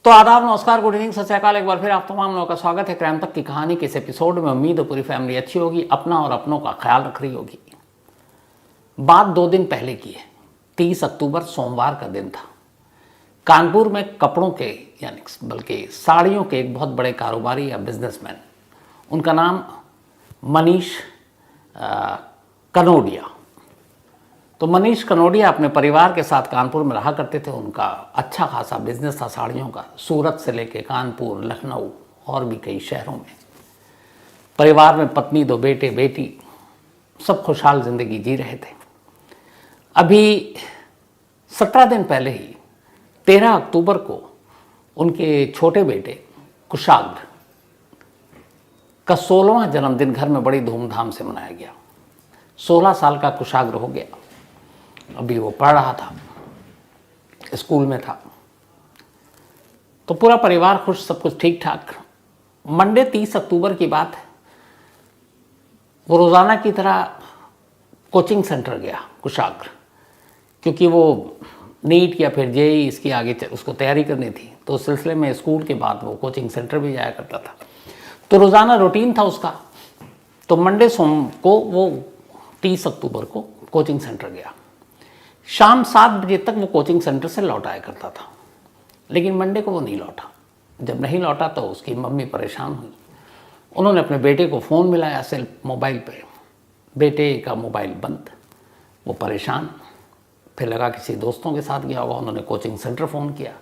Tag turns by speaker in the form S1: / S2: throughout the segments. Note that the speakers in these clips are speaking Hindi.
S1: तो आदाब, नमस्कार, गुड इवनिंग, सत श्री अकाल। एक बार फिर आप तमाम लोगों का स्वागत है क्राइम तक की कहानी के इस एपिसोड में। उम्मीद है पूरी फैमिली अच्छी होगी, अपना और अपनों का ख्याल रख रही होगी। बात 2 दिन पहले की है। 30 अक्टूबर सोमवार का दिन था। कानपुर में कपड़ों के यानी बल्कि साड़ियों के एक बहुत बड़े कारोबारी या बिजनेसमैन, उनका नाम मनीष कनोडिया। तो मनीष कनोडिया अपने परिवार के साथ कानपुर में रहा करते थे। उनका अच्छा खासा बिजनेस था साड़ियों का, सूरत से लेके कानपुर, लखनऊ और भी कई शहरों में। परिवार में पत्नी, 2 बेटे बेटी, सब खुशहाल जिंदगी जी रहे थे। अभी 17 दिन पहले ही 13 अक्टूबर को उनके छोटे बेटे कुशाग्र का 16वां जन्मदिन घर में बड़ी धूमधाम से मनाया गया। 16 साल का कुशाग्र हो गया। अभी वो पढ़ रहा था, स्कूल में था। तो पूरा परिवार खुश, सब कुछ ठीक ठाक। मंडे 30 अक्टूबर की बात है। वो रोज़ाना की तरह कोचिंग सेंटर गया कुशाग्र, क्योंकि वो नीट या फिर जेईई इसकी आगे उसको तैयारी करनी थी। तो उस सिलसिले में स्कूल के बाद वो कोचिंग सेंटर भी जाया करता था। तो रोज़ाना रूटीन था उसका। तो मंडे सोम को वो 30 अक्टूबर को कोचिंग सेंटर गया। शाम 7 बजे तक वो कोचिंग सेंटर से लौट आया करता था, लेकिन मंडे को वो नहीं लौटा। जब नहीं लौटा तो उसकी मम्मी परेशान हुई। उन्होंने अपने बेटे को फ़ोन मिलाया मोबाइल पे। बेटे का मोबाइल बंद, वो परेशान। फिर लगा किसी दोस्तों के साथ गया होगा। उन्होंने कोचिंग सेंटर फ़ोन किया,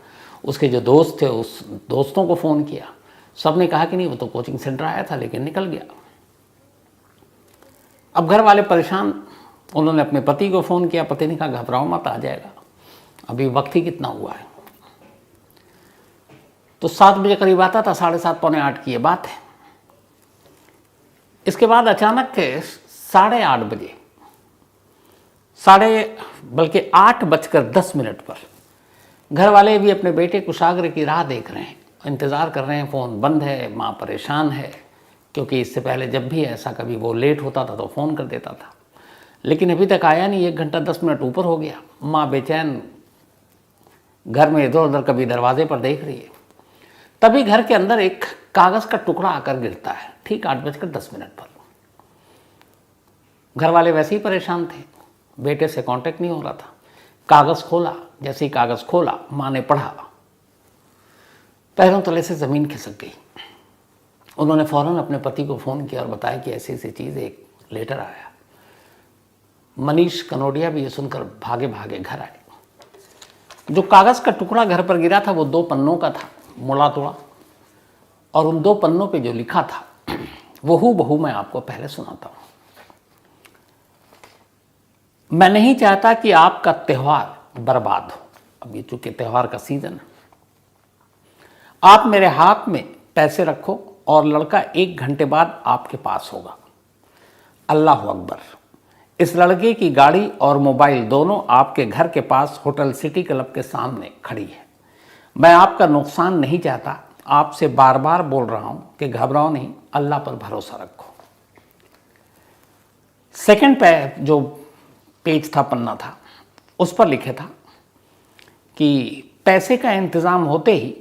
S1: उसके जो दोस्त थे उस दोस्तों को फ़ोन किया। सब ने कहा कि नहीं, वो तो कोचिंग सेंटर आया था लेकिन निकल गया। अब घर वाले परेशान। उन्होंने अपने पति को फ़ोन किया। पति ने कहा घबराओ मत, आ जाएगा, अभी वक्त ही कितना हुआ है। तो 7 बजे करीब आता था, 7:30 पौने 8 की ये बात है। इसके बाद अचानक 8:30 बजे, 8:10 पर घर वाले भी अपने बेटे कुशाग्र की राह देख रहे हैं, इंतज़ार कर रहे हैं। फ़ोन बंद है, माँ परेशान है, क्योंकि इससे पहले जब भी ऐसा कभी वो लेट होता था तो फ़ोन कर देता था, लेकिन अभी तक आया नहीं। 1 घंटा 10 मिनट ऊपर हो गया। माँ बेचैन घर में इधर उधर कभी दरवाजे पर देख रही है। तभी घर के अंदर एक कागज़ का टुकड़ा आकर गिरता है, ठीक 8:10 पर। घर वाले वैसे ही परेशान थे, बेटे से कांटेक्ट नहीं हो रहा था। कागज़ खोला, जैसे ही कागज़ खोला माँ ने पढ़ा, पैरों तले से ज़मीन खिसक गई। उन्होंने फ़ौरन अपने पति को फ़ोन किया और बताया कि ऐसी ऐसी चीज़, एक लेटर आया। मनीष कनोडिया भी ये सुनकर भागे भागे घर आए। जो कागज़ का टुकड़ा घर पर गिरा था वो 2 पन्नों का था, मुड़ा तोड़ा, और उन 2 पन्नों पे जो लिखा था वो हूबहू मैं आपको पहले सुनाता हूँ। मैं नहीं चाहता कि आपका त्यौहार बर्बाद हो। अब ये चूंकि त्यौहार का सीजन है। आप मेरे हाथ में पैसे रखो और लड़का 1 घंटे बाद आपके पास होगा। अल्लाह अकबर। इस लड़के की गाड़ी और मोबाइल दोनों आपके घर के पास होटल सिटी क्लब के सामने खड़ी है। मैं आपका नुकसान नहीं चाहता। आपसे बार बार बोल रहा हूं कि घबराओ नहीं, अल्लाह पर भरोसा रखो। सेकंड पे जो पेज था, पन्ना था, उस पर लिखे था कि पैसे का इंतज़ाम होते ही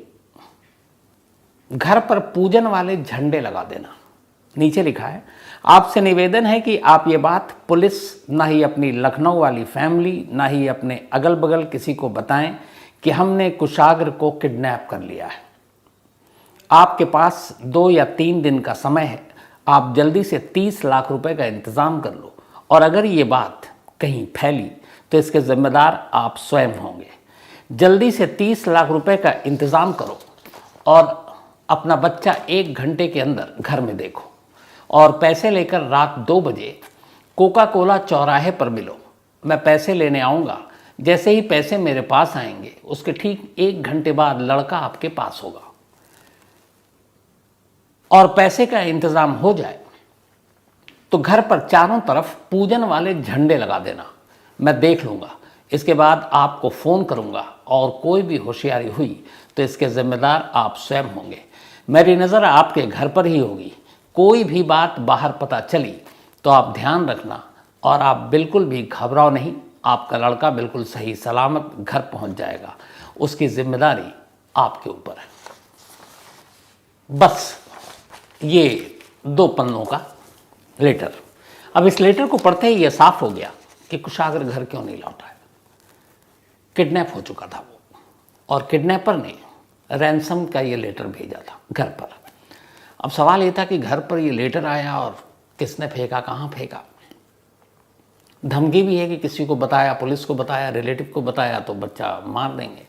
S1: घर पर पूजन वाले झंडे लगा देना। नीचे लिखा है, आपसे निवेदन है कि आप ये बात पुलिस, ना ही अपनी लखनऊ वाली फैमिली, ना ही अपने अगल बगल किसी को बताएं कि हमने कुशाग्र को किडनैप कर लिया है। आपके पास 2 या 3 दिन का समय है। आप जल्दी से 30 लाख रुपए का इंतज़ाम कर लो, और अगर ये बात कहीं फैली तो इसके जिम्मेदार आप स्वयं होंगे। जल्दी से 30 लाख रुपए का इंतज़ाम करो और अपना बच्चा 1 घंटे के अंदर घर में देखो, और पैसे लेकर रात 2 बजे कोका कोला चौराहे पर मिलो। मैं पैसे लेने आऊँगा। जैसे ही पैसे मेरे पास आएंगे उसके ठीक 1 घंटे बाद लड़का आपके पास होगा, और पैसे का इंतज़ाम हो जाए तो घर पर चारों तरफ पूजन वाले झंडे लगा देना। मैं देख लूँगा। इसके बाद आपको फ़ोन करूँगा, और कोई भी होशियारी हुई तो इसके ज़िम्मेदार आप स्वयं होंगे। मेरी नज़र आपके घर पर ही होगी। कोई भी बात बाहर पता चली तो आप ध्यान रखना, और आप बिल्कुल भी घबराओ नहीं। आपका लड़का बिल्कुल सही सलामत घर पहुंच जाएगा। उसकी जिम्मेदारी आपके ऊपर है। बस ये 2 पन्नों का लेटर। अब इस लेटर को पढ़ते ही यह साफ हो गया कि कुशागर घर क्यों नहीं लौटा है। किडनैप हो चुका था वो, और किडनैपर ने रैंसम का ये लेटर भेजा था घर पर। अब सवाल ये था कि घर पर ये लेटर आया और किसने फेंका, कहाँ फेंका। धमकी भी है कि किसी को बताया, पुलिस को बताया, रिलेटिव को बताया तो बच्चा मार देंगे।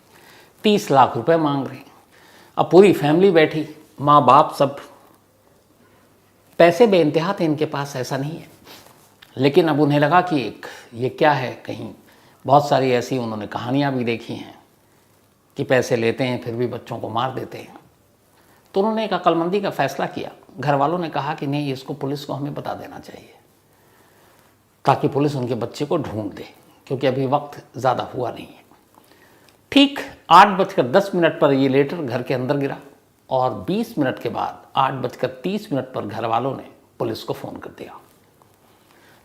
S1: 30 लाख रुपए मांग रहे हैं। अब पूरी फैमिली बैठी, माँ बाप सब, पैसे बेइंतहा थे इनके पास, ऐसा नहीं है। लेकिन अब उन्हें लगा कि ये क्या है, कहीं बहुत सारी ऐसी उन्होंने कहानियाँ भी देखी हैं कि पैसे लेते हैं फिर भी बच्चों को मार देते हैं। तो उन्होंने एक अक्लमंदी का फैसला किया। घर वालों ने कहा कि नहीं, इसको पुलिस को हमें बता देना चाहिए ताकि पुलिस उनके बच्चे को ढूंढ दे, क्योंकि अभी वक्त ज़्यादा हुआ नहीं है। ठीक 8:10 पर ये लेटर घर के अंदर गिरा और 20 मिनट के बाद 8:30 पर घर वालों ने पुलिस को फ़ोन कर दिया।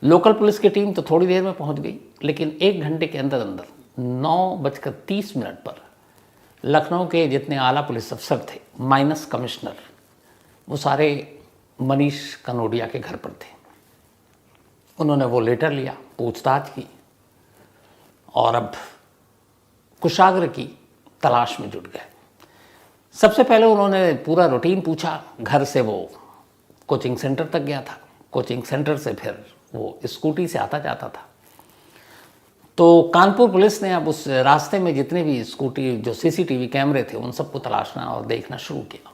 S1: लोकल पुलिस की टीम तो थोड़ी देर में पहुंच गई, लेकिन 1 घंटे के अंदर अंदर 9:30 पर लखनऊ के जितने आला पुलिस अफसर थे माइनस कमिश्नर, वो सारे मनीष कनोडिया के घर पर थे। उन्होंने वो लेटर लिया, पूछताछ की और अब कुशागर की तलाश में जुट गए। सबसे पहले उन्होंने पूरा रूटीन पूछा। घर से वो कोचिंग सेंटर तक गया था, कोचिंग सेंटर से फिर वो स्कूटी से आता जाता था। तो कानपुर पुलिस ने अब उस रास्ते में जितने भी स्कूटी, जो सीसीटीवी कैमरे थे, उन सबको तलाशना और देखना शुरू किया।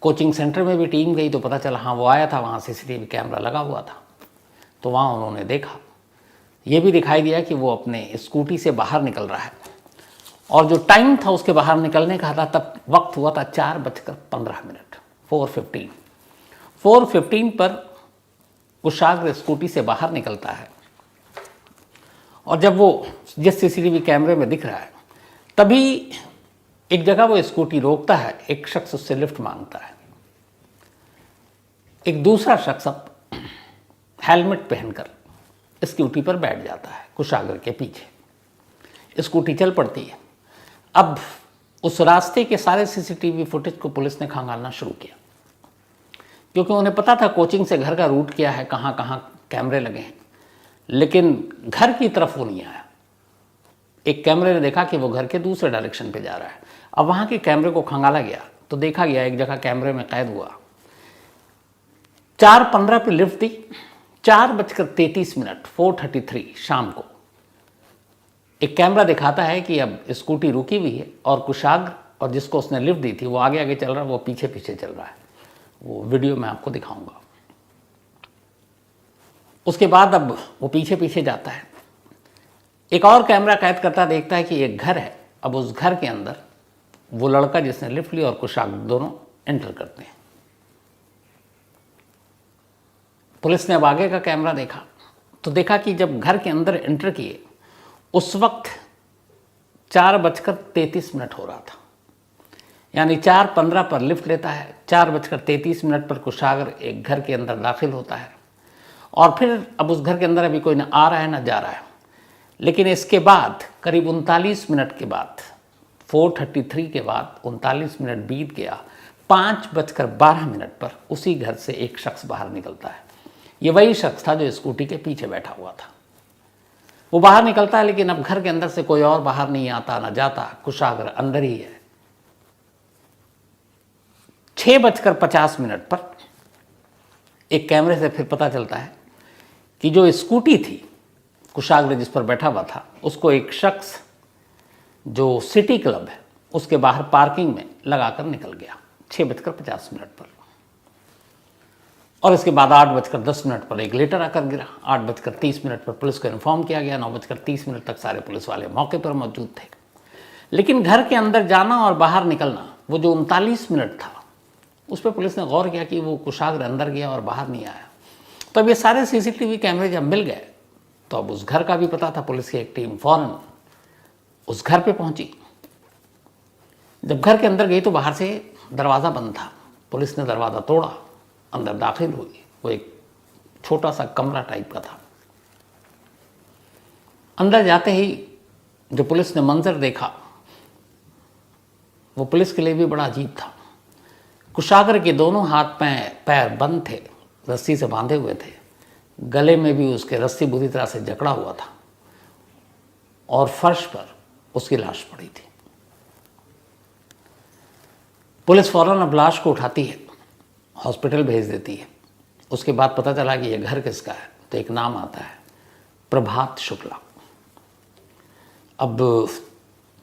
S1: कोचिंग सेंटर में भी टीम गई तो पता चला हाँ वो आया था, वहाँ सीसीटीवी कैमरा लगा हुआ था। तो वहाँ उन्होंने देखा, ये भी दिखाई दिया कि वो अपने स्कूटी से बाहर निकल रहा है, और जो टाइम था उसके बाहर निकलने का था तब वक्त हुआ था 4:15, 4:15 पर कुशागर स्कूटी से बाहर निकलता है। और जब वो जिस सीसीटीवी कैमरे में दिख रहा है, तभी एक जगह वो स्कूटी रोकता है, एक शख्स उससे लिफ्ट मांगता है। एक दूसरा शख्स अब हेलमेट पहनकर स्कूटी पर बैठ जाता है कुशागर के पीछे। स्कूटी चल पड़ती है। अब उस रास्ते के सारे सीसीटीवी फुटेज को पुलिस ने खंगालना शुरू किया, क्योंकि उन्हें पता था कोचिंग से घर का रूट क्या है, कहाँ कहाँ कैमरे लगे हैं। लेकिन घर की तरफ वो नहीं आया। एक कैमरे ने देखा कि वो घर के दूसरे डायरेक्शन पे जा रहा है। अब वहाँ के कैमरे को खंगाला गया तो देखा गया, एक जगह कैमरे में कैद हुआ, 4:15 पे लिफ्ट दी, 4:33 4:33 शाम को एक कैमरा दिखाता है कि अब स्कूटी रुकी हुई है और कुशागर और जिसको उसने लिफ्ट दी थी वो आगे आगे चल रहा है, वो पीछे पीछे चल रहा है। वो वीडियो मैं आपको दिखाऊंगा। उसके बाद अब वो पीछे पीछे जाता है। एक और कैमरा कैद करता देखता है कि एक घर है। अब उस घर के अंदर वो लड़का जिसने लिफ्ट ली और कुशागर दोनों एंटर करते हैं। पुलिस ने अब आगे का कैमरा देखा तो देखा कि जब घर के अंदर एंटर किए उस वक्त 4:33 हो रहा था। यानी 4:15 पर लिफ्ट लेता है, 4:33 पर कुशागर एक घर के अंदर दाखिल होता है। और फिर अब उस घर के अंदर अभी कोई ना आ रहा है ना जा रहा है। लेकिन इसके बाद करीब 39 मिनट के बाद, 4:33 के बाद 39 मिनट बीत गया, 5:12 पर उसी घर से एक शख्स बाहर निकलता है। ये वही शख्स था जो स्कूटी के पीछे बैठा हुआ था। वो बाहर निकलता है, लेकिन अब घर के अंदर से कोई और बाहर नहीं आता ना जाता, कुशागर अंदर ही है। 6:50 पर एक कैमरे से फिर पता चलता है कि जो स्कूटी थी कुशागर जिस पर बैठा हुआ था, उसको एक शख्स जो सिटी क्लब है उसके बाहर पार्किंग में लगाकर निकल गया 6:50 पर। और इसके बाद 8:10 पर एक लेटर आकर गिरा। 8:30 पर पुलिस को इन्फॉर्म किया गया। 9:30 तक सारे पुलिस वाले मौके पर मौजूद थे। लेकिन घर के अंदर जाना और बाहर निकलना, वो जो 39 मिनट था, उस पर पुलिस ने गौर किया कि वो कुशागर अंदर गया और बाहर नहीं आया। तो अब ये सारे सीसीटीवी कैमरे जब मिल गए तो अब उस घर का भी पता था। पुलिस की एक टीम फौरन उस घर पे पहुंची। जब घर के अंदर गई तो बाहर से दरवाज़ा बंद था। पुलिस ने दरवाज़ा तोड़ा, अंदर दाखिल हुई। वो एक छोटा सा कमरा टाइप का था। अंदर जाते ही जो पुलिस ने मंजर देखा वो पुलिस के लिए भी बड़ा अजीब था। कुशागर के दोनों हाथ पैर बंद थे, रस्सी से बांधे हुए थे, गले में भी उसके रस्सी बुरी तरह से जकड़ा हुआ था और फर्श पर उसकी लाश पड़ी थी। पुलिस फौरन अब लाश को उठाती है, हॉस्पिटल भेज देती है। उसके बाद पता चला कि यह घर किसका है, तो एक नाम आता है, प्रभात शुक्ला। अब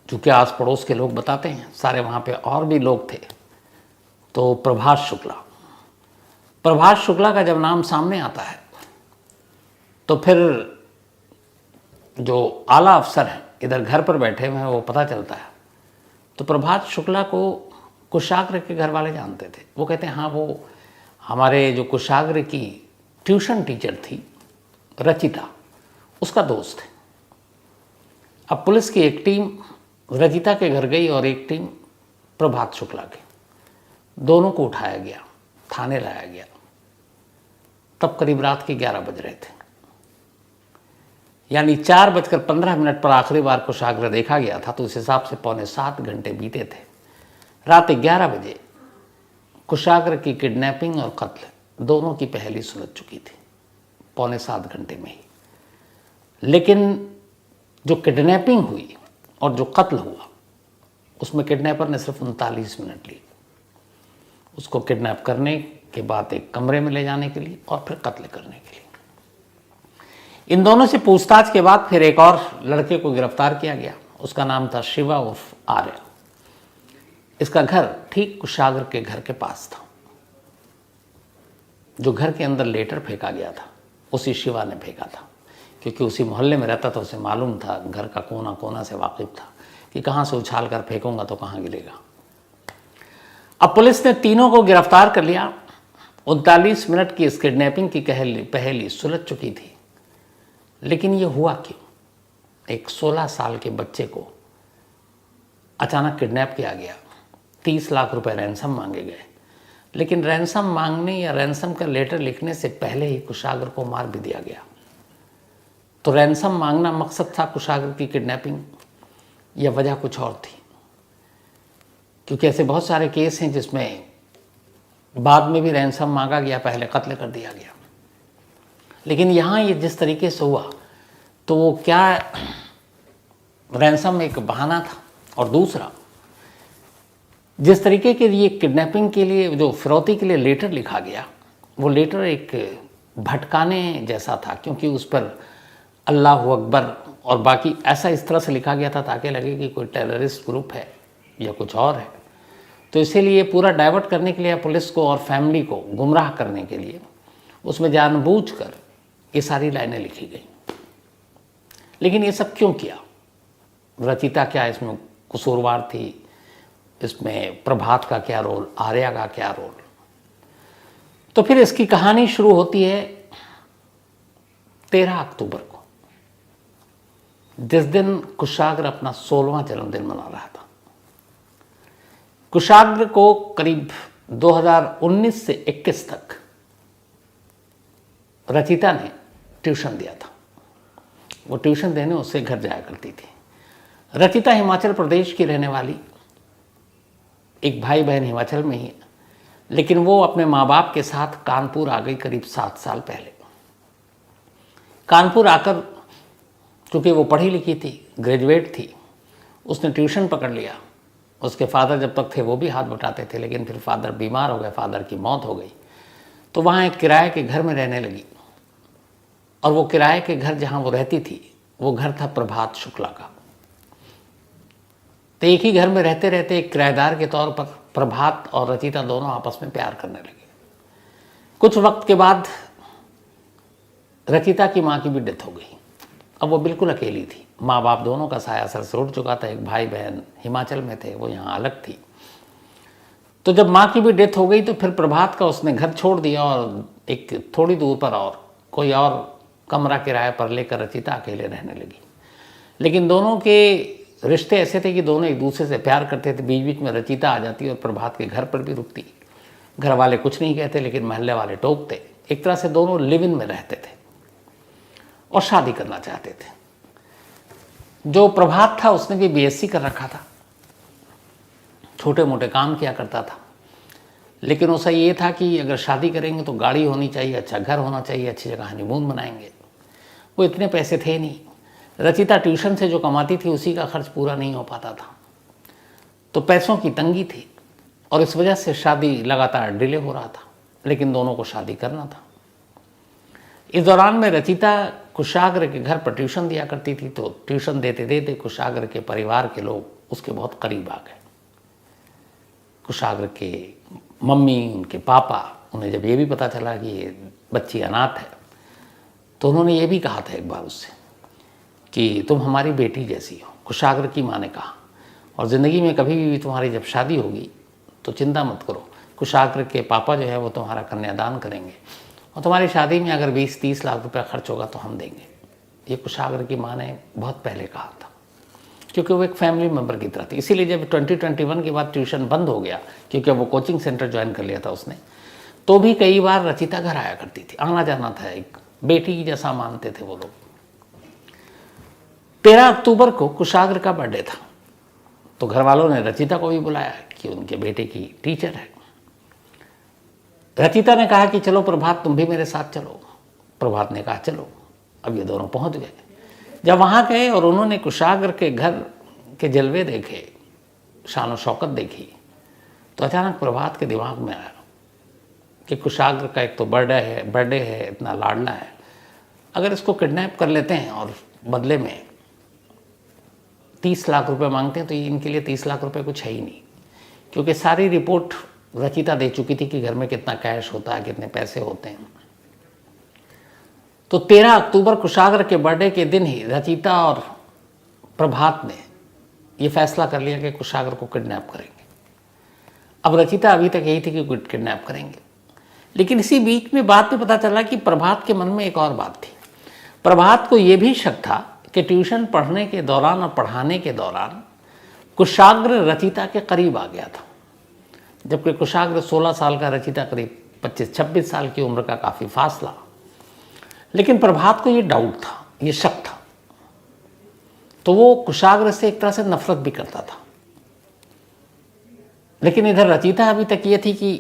S1: चूँकि आस पड़ोस के लोग बताते हैं, सारे वहाँ पे और भी लोग थे, तो प्रभात शुक्ला का जब नाम सामने आता है तो फिर जो आला अफसर हैं इधर घर पर बैठे हुए हैं वो पता चलता है। तो प्रभात शुक्ला को कुशाग्र के घर वाले जानते थे। वो कहते हैं हाँ, वो हमारे जो कुशाग्र की ट्यूशन टीचर थी रचिता, उसका दोस्त है। अब पुलिस की एक टीम रचिता के घर गई और एक टीम प्रभात शुक्ला के, दोनों को उठाया गया, थाने लाया गया। तब करीब रात के 11 बज रहे थे, यानी 4:15 पर आखिरी बार कुशाग्र देखा गया था, तो उस हिसाब से 6.25 घंटे बीते थे। रात 11 बजे कुशाग्र की किडनैपिंग और कत्ल दोनों की पहली सुलझ चुकी थी, 6.25 घंटे में ही। लेकिन जो किडनैपिंग हुई और जो कत्ल हुआ, उसमें किडनैपर ने सिर्फ 39 मिनट लिए, उसको किडनैप करने के बाद एक कमरे में ले जाने के लिए और फिर कत्ल करने के लिए। इन दोनों से पूछताछ के बाद फिर एक और लड़के को गिरफ्तार किया गया। उसका नाम था शिवा उर्फ आर्य। इसका घर ठीक कुशाग्र के घर के पास था। जो घर के अंदर लेटर फेंका गया था उसी शिवा ने फेंका था, क्योंकि उसी मोहल्ले में रहता था, उसे मालूम था, घर का कोना कोना से वाकिफ था कि कहाँ से उछाल कर फेंकूंगा तो कहाँ गिरेगा। अब पुलिस ने तीनों को गिरफ्तार कर लिया। 39 मिनट की इस किडनैपिंग की पहली सुलझ चुकी थी। लेकिन ये हुआ क्यों? एक 16 साल के बच्चे को अचानक किडनैप किया गया, 30 लाख रुपए रैंसम मांगे गए। लेकिन रैंसम मांगने या रैंसम का लेटर लिखने से पहले ही कुशाग्र को मार भी दिया गया। तो रैंसम मांगना मकसद था कुशाग्र की किडनैपिंग या वजह कुछ और थी? क्योंकि ऐसे बहुत सारे केस हैं जिसमें बाद में भी रैंसम मांगा गया, पहले कत्ल कर दिया गया। लेकिन यहाँ ये जिस तरीके से हुआ, तो वो क्या, रैंसम एक बहाना था, और दूसरा जिस तरीके के लिए किडनैपिंग के लिए जो फिरौती के लिए लेटर लिखा गया, वो लेटर एक भटकाने जैसा था, क्योंकि उस पर अल्लाह अकबर और बाकी ऐसा इस तरह से लिखा गया था ताकि लगे कि कोई टेररिस्ट ग्रुप है या कुछ और है। तो इसीलिए पूरा डाइवर्ट करने के लिए, पुलिस को और फैमिली को गुमराह करने के लिए उसमें जानबूझकर ये सारी लाइनें लिखी गई। लेकिन ये सब क्यों किया? रचिता क्या इसमें कसूरवार थी? इसमें प्रभात का क्या रोल, आर्या का क्या रोल? तो फिर इसकी कहानी शुरू होती है 13 अक्टूबर को, जिस दिन कुशाग्र अपना 16वां जन्मदिन मना रहा था। कुशाग्र को करीब 2019 से 21 तक रचिता ने ट्यूशन दिया था। वो ट्यूशन देने उससे घर जाया करती थी। रचिता हिमाचल प्रदेश की रहने वाली, एक भाई बहन हिमाचल में ही है, लेकिन वो अपने माँ बाप के साथ कानपुर आ गई करीब 7 साल पहले। कानपुर आकर, चूँकि वो पढ़ी लिखी थी, ग्रेजुएट थी, उसने ट्यूशन पकड़ लिया। उसके फादर जब तक थे वो भी हाथ बटाते थे, लेकिन फिर फादर बीमार हो गए, फादर की मौत हो गई, तो वहाँ एक किराए के घर में रहने लगी। और वो किराए के घर जहाँ वो रहती थी, वो घर था प्रभात शुक्ला का। तो एक ही घर में रहते रहते एक किराएदार के तौर पर प्रभात और रचिता दोनों आपस में प्यार करने लगे। कुछ वक्त के बाद रचिता की माँ की भी डेथ हो गई। अब वो बिल्कुल अकेली थी। माँ बाप दोनों का साया सर से उठ चुका था। एक भाई बहन हिमाचल में थे, वो यहाँ अलग थी। तो जब माँ की भी डेथ हो गई तो फिर प्रभात का उसने घर छोड़ दिया और एक थोड़ी दूर पर और कोई और कमरा किराए पर लेकर रचिता अकेले रहने लगी। लेकिन दोनों के रिश्ते ऐसे थे कि दोनों एक दूसरे से प्यार करते थे। बीच बीच में रचिता आ जाती और प्रभात के घर पर भी रुकती। घर वाले कुछ नहीं कहते, लेकिन महल्ले वाले टोकते। एक तरह से दोनों लिव इन में रहते थे और शादी करना चाहते थे। जो प्रभात था उसने भी बीएससी कर रखा था, छोटे मोटे काम किया करता था, लेकिन उसका ये था कि अगर शादी करेंगे तो गाड़ी होनी चाहिए, अच्छा घर होना चाहिए, अच्छी जगह हनीमून बनाएंगे। वो इतने पैसे थे नहीं। रचिता ट्यूशन से जो कमाती थी उसी का खर्च पूरा नहीं हो पाता था, तो पैसों की तंगी थी और इस वजह से शादी लगातार डिले हो रहा था, लेकिन दोनों को शादी करना था। इस दौरान में रचिता कुशाग्र के घर पर ट्यूशन दिया करती थी, तो ट्यूशन देते देते कुशाग्र के परिवार के लोग उसके बहुत करीब आ गए। कुशाग्र के मम्मी, उनके पापा, उन्हें जब ये भी पता चला कि ये बच्ची अनाथ है, तो उन्होंने ये भी कहा था एक बार उससे कि तुम हमारी बेटी जैसी हो। कुशाग्र की माँ ने कहा, और ज़िंदगी में कभी भी तुम्हारी जब शादी होगी तो चिंता मत करो, कुशाग्र के पापा जो है वो तुम्हारा कन्यादान करेंगे और तुम्हारी शादी में अगर 20-30 लाख रुपया खर्च होगा तो हम देंगे। ये कुशाग्र की माँ ने बहुत पहले कहा था, क्योंकि वो एक फैमिली मेम्बर की तरह थी। इसीलिए जब 2021 के बाद ट्यूशन बंद हो गया, क्योंकि वो कोचिंग सेंटर ज्वाइन कर लिया था उसने, तो भी कई बार रचिता घर आया करती थी, आना जाना था, एक बेटी की जैसा मानते थे वो लोग। 13 अक्टूबर को कुशाग्र का बर्थडे था, तो घर वालों ने रचिता को भी बुलाया कि उनके बेटे की टीचर है। रचिता ने कहा कि चलो प्रभात, तुम भी मेरे साथ चलो। प्रभात ने कहा चलो। अब ये दोनों पहुंच गए। जब वहाँ गए और उन्होंने कुशाग्र के घर के जलवे देखे, शान और शौकत देखी, तो अचानक प्रभात के दिमाग में आया कि कुशाग्र का एक तो बर्थडे है, इतना लाडला है, अगर इसको किडनैप कर लेते हैं और बदले में 30 लाख रुपए मांगते हैं, तो इनके लिए 30 लाख रुपए कुछ है ही नहीं, क्योंकि सारी रिपोर्ट रचिता दे चुकी थी कि घर में कितना कैश होता है, कितने पैसे होते हैं। तो 13 अक्टूबर कुशाग्र के बर्थडे के दिन ही रचिता और प्रभात ने यह फैसला कर लिया कि कुशाग्र को किडनैप करेंगे। अब रचिता अभी तक यही थी कि किडनैप करेंगे, लेकिन इसी बीच में बाद में पता चला कि प्रभात के मन में एक और बात थी। प्रभात को यह भी शक था कि ट्यूशन पढ़ने के दौरान और पढ़ाने के दौरान कुशाग्र रचिता के करीब आ गया था, जबकि कुशाग्र 16 साल का, रचिता करीब 25-26 साल की उम्र का, काफ़ी फासला। लेकिन प्रभात को ये डाउट था, ये शक था, तो वो कुशाग्र से एक तरह से नफरत भी करता था। लेकिन इधर रचिता अभी तक ये थी कि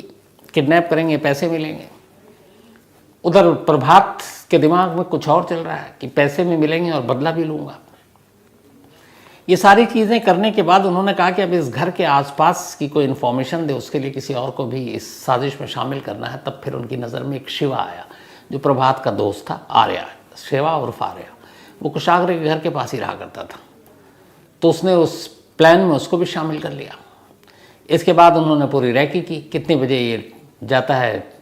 S1: किडनैप करेंगे, पैसे मिलेंगे। उधर प्रभात के दिमाग में कुछ और चल रहा है कि पैसे भी मिलेंगे और बदला भी लूँगा। ये सारी चीज़ें करने के बाद उन्होंने कहा कि अब इस घर के आसपास की कोई इन्फॉर्मेशन दे, उसके लिए किसी और को भी इस साजिश में शामिल करना है। तब फिर उनकी नज़र में एक शिवा आया, जो प्रभात का दोस्त था, आर्या, शिवा उर्फ आर्या। वो कुशाग्र के घर के पास ही रहा करता था, तो उसने उस प्लान में उसको भी शामिल कर लिया। इसके बाद उन्होंने पूरी रैकी की, कितने बजे ये जाता है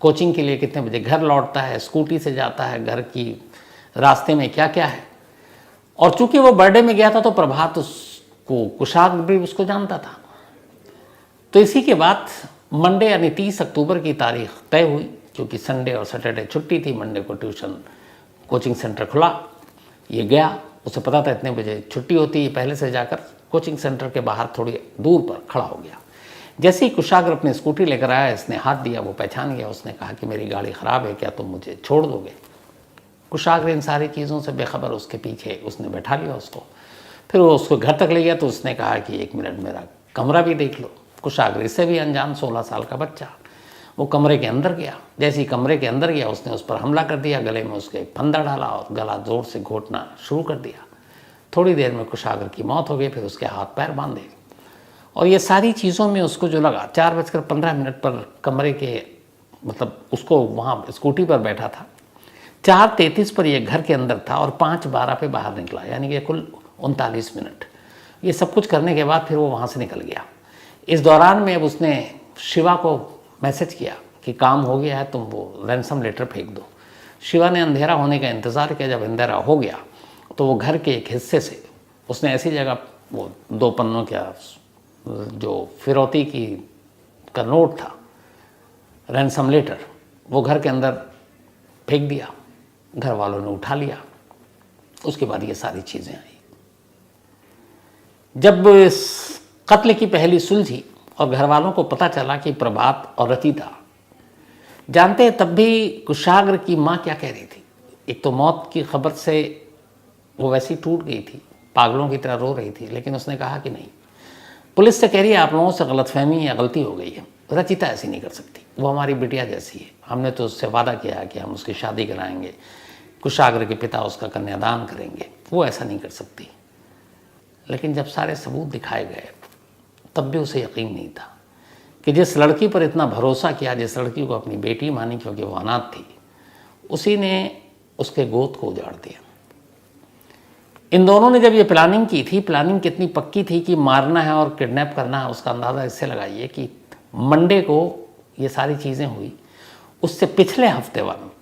S1: कोचिंग के लिए, कितने बजे घर लौटता है, स्कूटी से जाता है, घर की रास्ते में क्या क्या है। और चूंकि वो बर्थडे में गया था तो प्रभात उसको, कुशाग्र भी उसको जानता था। तो इसी के बाद मंडे यानी 30 अक्टूबर की तारीख तय हुई, क्योंकि संडे और सैटरडे छुट्टी थी। मंडे को ट्यूशन कोचिंग सेंटर खुला, ये गया, उसे पता था इतने बजे छुट्टी होती है, पहले से जाकर कोचिंग सेंटर के बाहर थोड़ी दूर पर खड़ा हो गया। जैसे ही कुशाग्र अपनी स्कूटी लेकर आया, इसने हाथ दिया, वो पहचान गया। उसने कहा कि मेरी गाड़ी ख़राब है, क्या तुम मुझे छोड़ दोगे? कुशाग्र इन सारी चीज़ों से बेखबर उसके पीछे उसने बैठा लिया उसको। फिर वो उसको घर तक ले गया, तो उसने कहा कि 1 मिनट मेरा कमरा भी देख लो। कुशाग्र इससे भी अनजान 16 साल का बच्चा, वो कमरे के अंदर गया। जैसे ही कमरे के अंदर गया, उसने उस पर हमला कर दिया, गले में उसके फंदा डाला और गला जोर से घोटना शुरू कर दिया। थोड़ी देर में कुशाग्र की मौत हो गई। फिर उसके हाथ पैर बांधे, और ये सारी चीज़ों में उसको जो लगा, 4:15 पर कमरे के, मतलब उसको वहाँ स्कूटी पर बैठा था, 4:33 पर ये घर के अंदर था और 5:12 पे बाहर निकला, यानी कि कुल 39 मिनट। ये सब कुछ करने के बाद फिर वो वहाँ से निकल गया। इस दौरान में अब उसने शिवा को मैसेज किया कि काम हो गया है, तुम वो रैंसम लेटर फेंक दो। शिवा ने अंधेरा होने का इंतज़ार किया। जब अंधेरा हो गया तो वो घर के एक हिस्से से उसने ऐसी जगह, वो 2 पन्नों का जो फिरौती की का नोट था, रैंसम लेटर, वो घर के अंदर फेंक दिया। घर वालों ने उठा लिया। उसके बाद ये सारी चीज़ें आई। जब इस कत्ल की पहली सुलझी और घर वालों को पता चला कि प्रभात और रचिता जानते हैं, तब भी कुशाग्र की माँ क्या कह रही थी। एक तो मौत की खबर से वो वैसी टूट गई थी, पागलों की तरह रो रही थी, लेकिन उसने कहा कि नहीं, पुलिस से कह रही है आप लोगों से गलतफहमी या गलती हो गई है, रचिता ऐसी नहीं कर सकती, वो हमारी बिटिया जैसी है, हमने तो उससे वादा किया है कि हम उसकी शादी कराएंगे, कुशाग्र के पिता उसका कन्यादान करेंगे, वो ऐसा नहीं कर सकती। लेकिन जब सारे सबूत दिखाए गए तब भी उसे यकीन नहीं था कि जिस लड़की पर इतना भरोसा किया, जिस लड़की को अपनी बेटी मानी क्योंकि वो अनाथ थी, उसी ने उसके गोद को उजाड़ दिया। इन दोनों ने जब ये प्लानिंग की थी, प्लानिंग कितनी पक्की थी कि मारना है और किडनैप करना है, उसका अंदाज़ा इससे लगाइए कि मंडे को ये सारी चीज़ें हुई, उससे पिछले हफ्ते वाले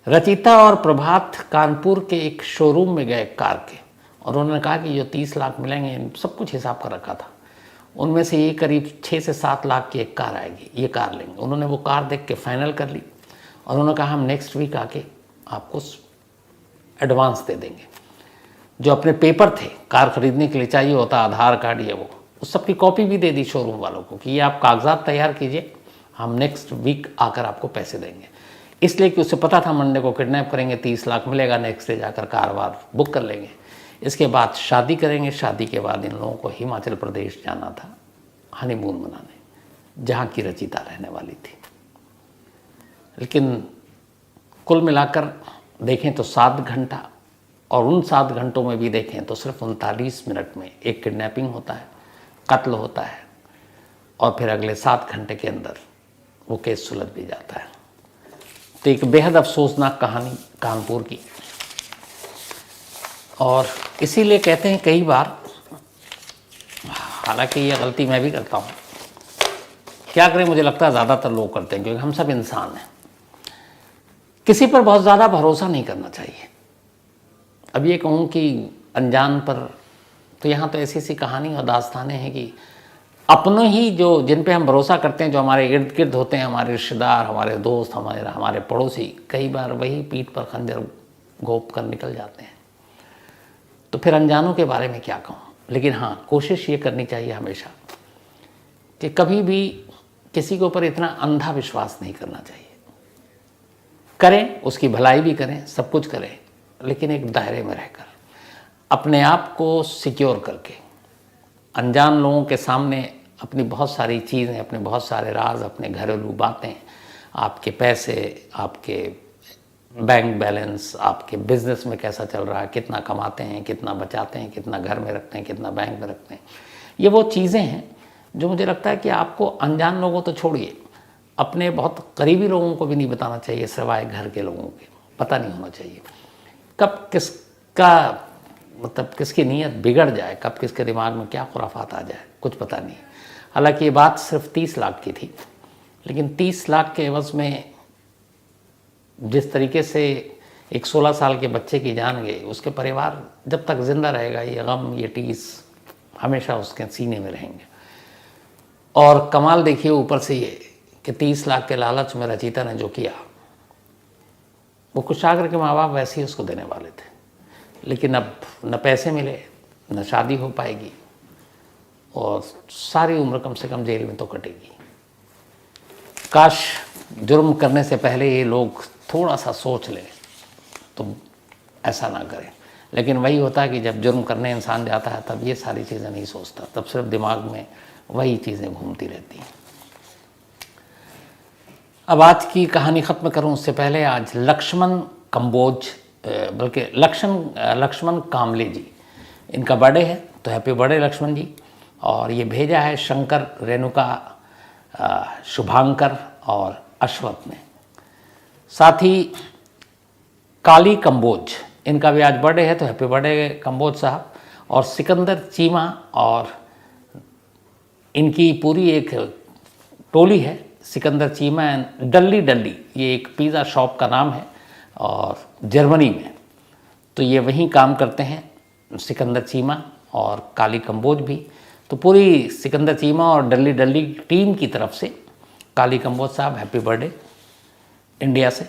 S1: रचिता और प्रभात कानपुर के एक शोरूम में गए कार के, और उन्होंने कहा कि जो 30 लाख मिलेंगे, सब कुछ हिसाब कर रखा था, उनमें से ये करीब 6 से 7 लाख की एक कार आएगी, ये कार लेंगे। उन्होंने वो कार देख के फाइनल कर ली और उन्होंने कहा हम नेक्स्ट वीक आके आपको एडवांस दे देंगे। जो अपने पेपर थे कार खरीदने के लिए चाहिए होता, आधार कार्ड, ये वो, उस सब की कॉपी भी दे दी शोरूम वालों को कि ये आप कागजात तैयार कीजिए, हम नेक्स्ट वीक आकर आपको पैसे देंगे। इसलिए कि उसे पता था मंडे को किडनैप करेंगे, 30 लाख मिलेगा, नेक्स्ट डे जाकर कार वार बुक कर लेंगे, इसके बाद शादी करेंगे। शादी के बाद इन लोगों को हिमाचल प्रदेश जाना था हनीमून मनाने, जहाँ की रचिता रहने वाली थी। लेकिन कुल मिलाकर देखें तो 7 घंटा, और उन 7 घंटों में भी देखें तो सिर्फ 39 मिनट में एक किडनैपिंग होता है, कत्ल होता है, और फिर अगले 7 घंटे के अंदर वो केस सुलझ भी जाता है। तो एक बेहद अफसोसनाक कहानी कानपुर की, और इसीलिए कहते हैं कई बार, हालांकि ये गलती मैं भी करता हूँ, क्या करें, मुझे लगता है ज़्यादातर लोग करते हैं क्योंकि हम सब इंसान हैं, किसी पर बहुत ज़्यादा भरोसा नहीं करना चाहिए। अब ये कहूँ कि अनजान पर, तो यहाँ तो ऐसी ऐसी कहानी और दास्तानें हैं कि अपने ही जो जिन पे हम भरोसा करते हैं, जो हमारे इर्द गिर्द होते हैं, हमारे रिश्तेदार, हमारे दोस्त, हमारे पड़ोसी, कई बार वही पीठ पर खंजर घोंप कर निकल जाते हैं। तो फिर अनजानों के बारे में क्या कहूँ। लेकिन हाँ, कोशिश ये करनी चाहिए हमेशा कि कभी भी किसी के ऊपर इतना अंधा विश्वास नहीं करना चाहिए। करें, उसकी भलाई भी करें, सब कुछ करें, लेकिन एक दायरे में रहकर, अपने आप को सिक्योर करके। अनजान लोगों के सामने अपनी बहुत सारी चीज़ें, अपने बहुत सारे राज, अपने घरेलू बातें, आपके पैसे, आपके बैंक बैलेंस, आपके बिजनेस में कैसा चल रहा है, कितना कमाते हैं, कितना बचाते हैं, कितना घर में रखते हैं, कितना बैंक में रखते हैं, ये वो चीज़ें हैं जो मुझे लगता है कि आपको अनजान लोगों तो छोड़िए, अपने बहुत करीबी लोगों को भी नहीं बताना चाहिए, सिवाय घर के लोगों के। पता नहीं होना चाहिए कब किसका मतलब किसकी नीयत बिगड़ जाए, कब किसके दिमाग में क्या खुराफात आ जाए, कुछ पता नहीं। हालांकि ये बात सिर्फ 30 लाख की थी, लेकिन 30 लाख के एवज़ में जिस तरीके से एक 16 साल के बच्चे की जान गई, उसके परिवार जब तक जिंदा रहेगा, ये गम, ये टीस हमेशा उसके सीने में रहेंगे। और कमाल देखिए ऊपर से ये कि 30 लाख के लालच में रचिता ने जो किया, वो कुशाग्र के माँ बाप वैसे ही उसको देने वाले थे, लेकिन अब न पैसे मिले, न शादी हो पाएगी, और सारी उम्र कम से कम जेल में तो कटेगी। काश जुर्म करने से पहले ये लोग थोड़ा सा सोच लें तो ऐसा ना करें। लेकिन वही होता है कि जब जुर्म करने इंसान जाता है तब ये सारी चीज़ें नहीं सोचता, तब सिर्फ दिमाग में वही चीज़ें घूमती रहती हैं। अब आज की कहानी ख़त्म करूं उससे पहले आज लक्ष्मण कंबोज, बल्कि लक्ष्मण कामले जी, इनका बर्थडे है, तो हैप्पी बर्थडे लक्ष्मण जी। और ये भेजा है शंकर, रेणुका, शुभांकर और अश्वत ने। साथ ही काली कंबोज, इनका भी आज बर्थडे है, तो हैप्पी बर्थडे कंबोज साहब। और सिकंदर चीमा और इनकी पूरी एक टोली है, सिकंदर चीमा एंड डल्ली डल्ली, ये एक पिज़्ज़ा शॉप का नाम है और जर्मनी में, तो ये वहीं काम करते हैं सिकंदर चीमा और काली कंबोज भी। तो पूरी सिकंदर चीमा और डल्ली डल्ली टीम की तरफ से काली कंबोज साहब हैप्पी बर्थडे इंडिया से।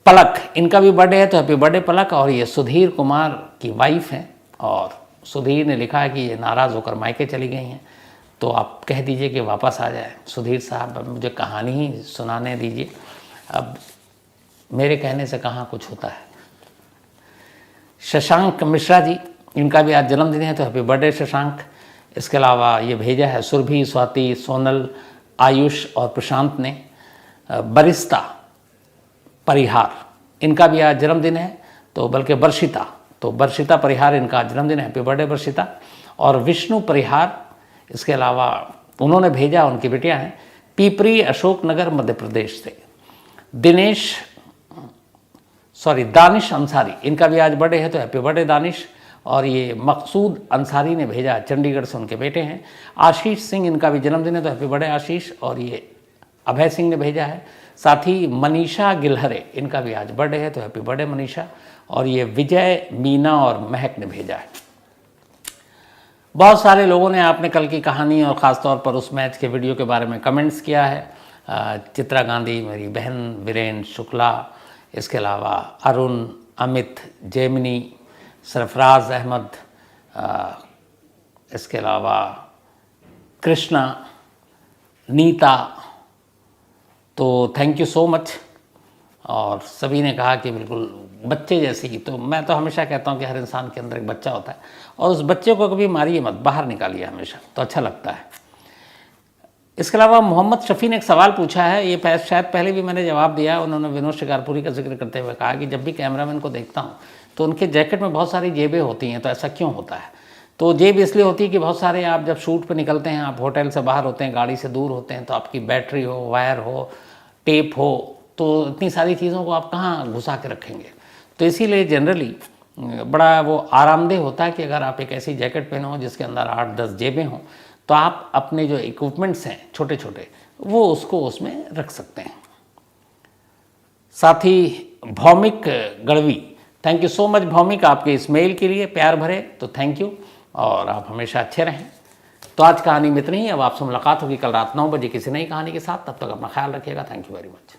S1: पलक, इनका भी बर्थडे है, तो हैप्पी बर्थडे पलक। और ये सुधीर कुमार की वाइफ हैं, और सुधीर ने लिखा है कि ये नाराज़ होकर मायके चली गई हैं, तो आप कह दीजिए कि वापस आ जाए। सुधीर साहब, अब मुझे कहानी ही सुनाने दीजिए, अब मेरे कहने से कहाँ कुछ होता है। शशांक मिश्रा जी, इनका भी आज जन्मदिन है, तो हैप्पी बर्थडे शशांक। इसके अलावा ये भेजा है सुरभि, स्वाति, सोनल, आयुष और प्रशांत ने। बरिस्ता परिहार, इनका भी आज जन्मदिन है, तो बल्कि वर्षिता, तो वर्षिता परिहार इनका जन्मदिन है, हैप्पी बर्थडे वर्षिता। और विष्णु परिहार, इसके अलावा उन्होंने भेजा, उनकी बेटियां हैं, पीपरी, अशोकनगर, मध्य प्रदेश से। दानिश अंसारी, इनका भी आज बर्थडे है, तो हैप्पी बर्थडे दानिश। और ये मकसूद अंसारी ने भेजा, चंडीगढ़ से, उनके बेटे हैं। आशीष सिंह, इनका भी जन्मदिन है, तो हैप्पी बर्थडे आशीष। और ये अभय सिंह ने भेजा है। साथ ही मनीषा गिलहरे, इनका भी आज बर्थडे है, तो हैप्पी बर्थडे मनीषा। और ये विजय, मीना और महक ने भेजा है। बहुत सारे लोगों ने आपने कल की कहानी और ख़ास तौर पर उस मैच के वीडियो के बारे में कमेंट्स किया है। चित्रा गांधी, मेरी बहन वीरेन शुक्ला, इसके अलावा अरुण, अमित, जेमिनी, सरफराज अहमद, इसके अलावा कृष्णा, नीता, तो थैंक यू सो मच। और सभी ने कहा कि बिल्कुल बच्चे जैसे ही, तो मैं तो हमेशा कहता हूँ कि हर इंसान के अंदर एक बच्चा होता है, और उस बच्चे को कभी मारिए मत, बाहर निकालिए हमेशा, तो अच्छा लगता है। इसके अलावा मोहम्मद शफ़ी ने एक सवाल पूछा है, ये शायद पहले भी मैंने जवाब दिया। उन्होंने विनोद शिकारपुरी का जिक्र करते हुए कहा कि जब भी कैमरामैन को देखता हूँ तो उनके जैकेट में बहुत सारी जेबें होती हैं, तो ऐसा क्यों होता है? तो जेब इसलिए होती है कि बहुत सारे, आप जब शूट पर निकलते हैं, आप होटल से बाहर होते हैं, गाड़ी से दूर होते हैं, तो आपकी बैटरी हो, वायर हो, टेप हो, तो इतनी सारी चीज़ों को आप कहाँ घुसा के रखेंगे। तो इसीलिए जनरली बड़ा वो आरामदेह होता है कि अगर आप एक ऐसी जैकेट पहने हो जिसके अंदर 8-10 जेबें हों, तो आप अपने जो इक्विपमेंट्स हैं छोटे छोटे, वो उसको उसमें रख सकते हैं। साथ ही Bhaumik Gadhvi, thank you so much Bhaumik, आपके इस मेल के लिए प्यार भरे, तो थैंक यू, और आप हमेशा अच्छे रहें। तो आज कहानी में इतनी ही। अब आपसे मुलाकात होगी कल रात 9 बजे किसी नई कहानी के साथ। तब तक अपना ख्याल रखिएगा। Thank you very much.